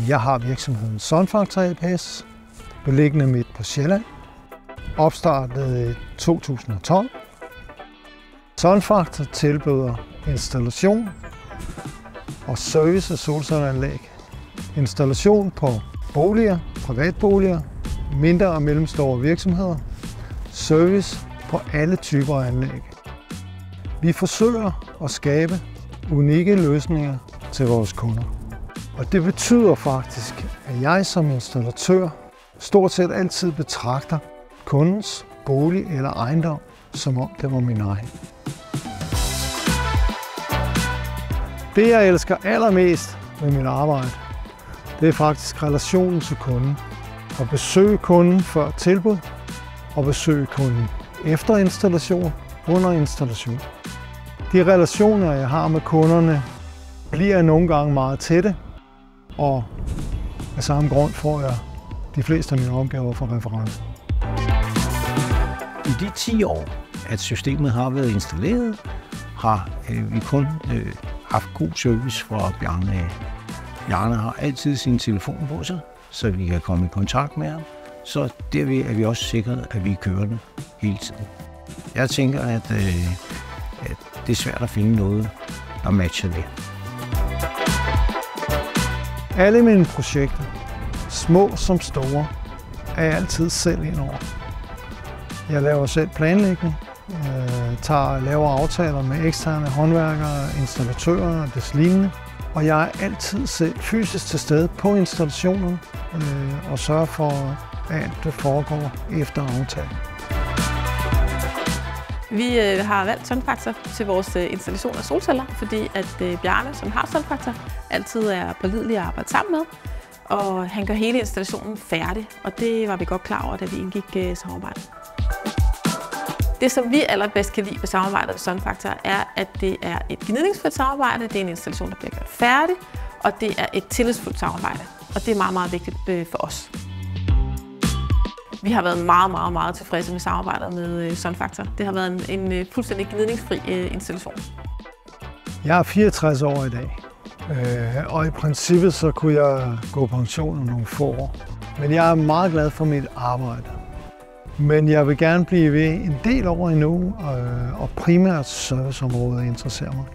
Jeg har virksomheden Sunfactor ApS, beliggende midt på Sjælland, opstartet i 2012. Sunfactor tilbyder installation og service af solcelleanlæg. Installation på boliger, privatboliger, mindre og mellemstore virksomheder. Service på alle typer af anlæg. Vi forsøger at skabe unikke løsninger til vores kunder. Og det betyder faktisk, at jeg som installatør stort set altid betragter kundens bolig eller ejendom, som om det var min egen. Det, jeg elsker allermest med mit arbejde, det er faktisk relationen til kunden. At besøge kunden før tilbud, og besøge kunden efter installation, under installation. De relationer, jeg har med kunderne, bliver nogle gange meget tætte, og af samme grund får jeg de fleste af mine opgaver fra reference. I de 10 år, at systemet har været installeret, har vi kun haft god service fra Bjarne. Bjarne har altid sin telefon på sig, så vi kan komme i kontakt med ham. Så derved er vi også sikret, at vi kører den hele tiden. Jeg tænker, at det er svært at finde noget, der matcher det. Alle mine projekter, små som store, er jeg altid selv indover. Jeg laver selv planlægning, laver aftaler med eksterne håndværkere, installatører og deslignende. Og jeg er altid selv fysisk til stede på installationen og sørger for, at alt foregår efter aftale. Vi har valgt Sunfactor til vores installation af solceller, fordi at Bjarne, som har Sunfactor, altid er pålidelig at arbejde sammen med. Og han gør hele installationen færdig, og det var vi godt klar over, da vi indgik samarbejdet. Det, som vi allerbedst kan lide ved samarbejdet med Sunfactor, er, at det er et gnidningsfrit samarbejde, det er en installation, der bliver gjort færdig, og det er et tillidsfuldt samarbejde. Og det er meget, meget vigtigt for os. Vi har været meget tilfredse med samarbejdet med Sunfactor. Det har været en fuldstændig gnidningsfri installation. Jeg er 64 år i dag, og i princippet så kunne jeg gå på pension om nogle få år. Men jeg er meget glad for mit arbejde. Men jeg vil gerne blive ved en del år endnu, og primært serviceområdet interesserer mig.